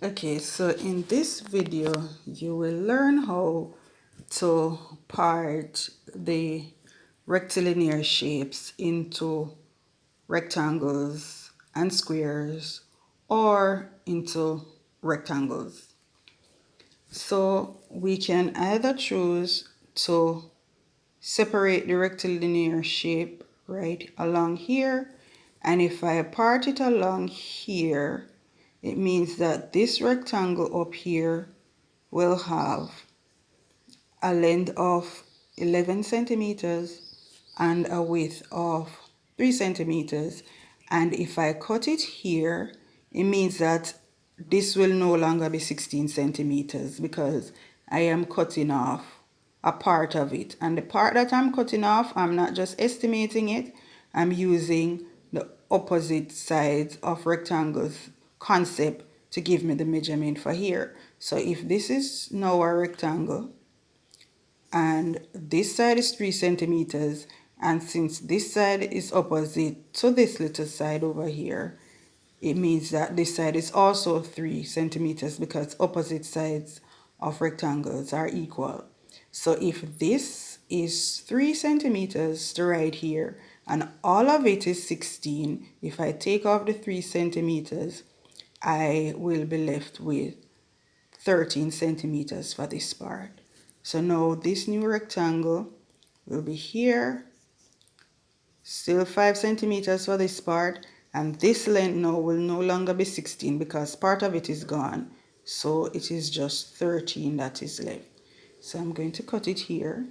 Okay, so in this video, you will learn how to part the rectilinear shapes into rectangles and squares or into rectangles. So we can either choose to separate the rectilinear shape right along here, and if I part it along here, it means that this rectangle up here will have a length of 11 centimeters and a width of 3 centimeters. And if I cut it here, it means that this will no longer be 16 centimeters because I am cutting off a part of it. And the part that I'm cutting off, I'm not just estimating it, I'm using the opposite sides of rectangles concept to give me the measurement for here. So if this is now a rectangle, and this side is 3 centimeters, and since this side is opposite to this little side over here, it means that this side is also 3 centimeters because opposite sides of rectangles are equal. So if this is 3 centimeters to right here and all of it is 16, if I take off the 3 centimeters, I will be left with 13 centimeters for this part. So now this new rectangle will be here, still 5 centimeters for this part, and this length now will no longer be 16 because part of it is gone. So it is just 13 that is left. So I'm going to cut it here.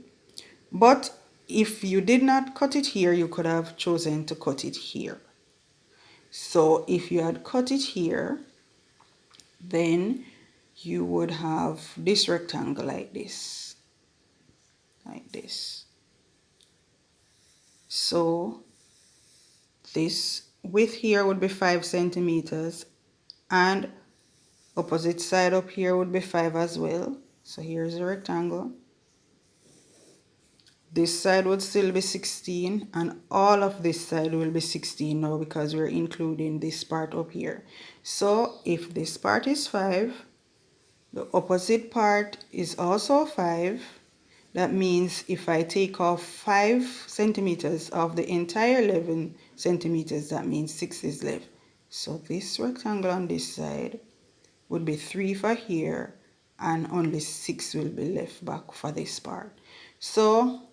But if you did not cut it here, you could have chosen to cut it here. So if you had cut it here, then you would have this rectangle like this. Like this. So this width here would be 5 centimeters and opposite side up here would be 5 as well. So here's a rectangle. This side would still be 16 and all of this side will be 16 now because we're including this part up here. So if this part is 5, the opposite part is also 5. That means if I take off 5 centimeters of the entire 11 centimeters, that means 6 is left. So this rectangle on this side would be 3 for here and only 6 will be left back for this part. So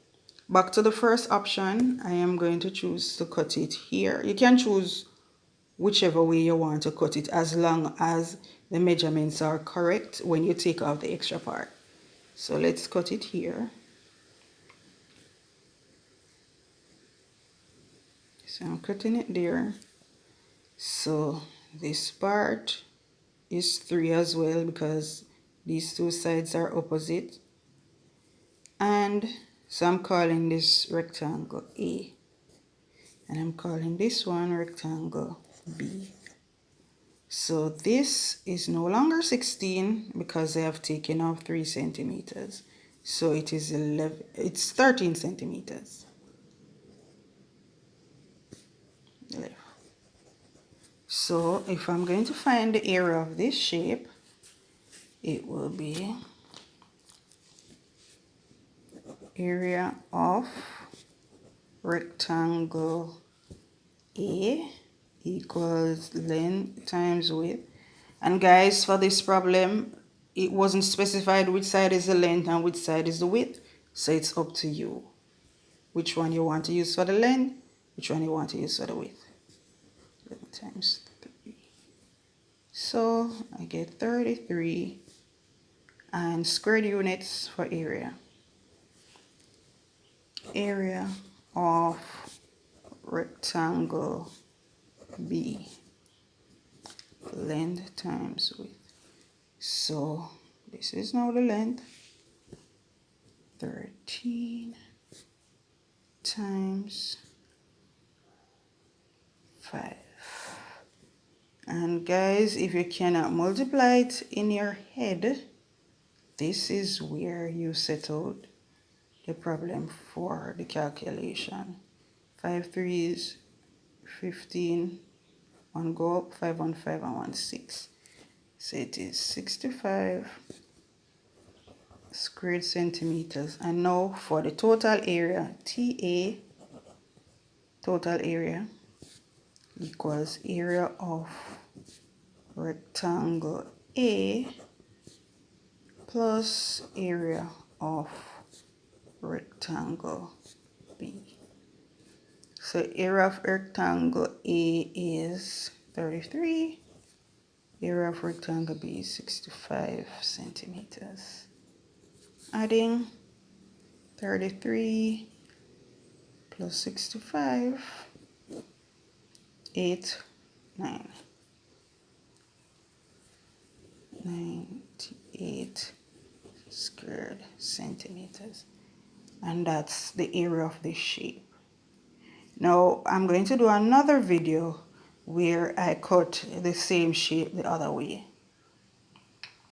back to the first option, I am going to choose to cut it here. You can choose whichever way you want to cut it as long as the measurements are correct when you take out the extra part. So let's cut it here. So I'm cutting it there. So this part is 3 as well because these two sides are opposite. And so I'm calling this rectangle A. And I'm calling this one rectangle B. So this is no longer 16 because I have taken off 3 centimeters. So it is 13 centimeters left. So if I'm going to find the area of this shape, it will be area of rectangle A equals length times width. And guys, for this problem, it wasn't specified which side is the length and which side is the width. So it's up to you which one you want to use for the length, which one you want to use for the width. 11 times 3. So I get 33 and squared units for area. Area of rectangle B, length times width. So this is now the length, 13 times 5. And guys, if you cannot multiply it in your head, this is where you set out the problem for the calculation. 5 3s 15, 1 go up, 5 1 5 and 1 6. So it is 65 squared centimeters. And now for the total area, TA, total area, equals area of rectangle A plus area of rectangle B. So area of rectangle A is 33. Area of rectangle B is 65 centimeters. Adding 33 plus 65, 8, 9. 98 squared centimeters. And that's the area of this shape. Now I'm going to do another video where I cut the same shape the other way.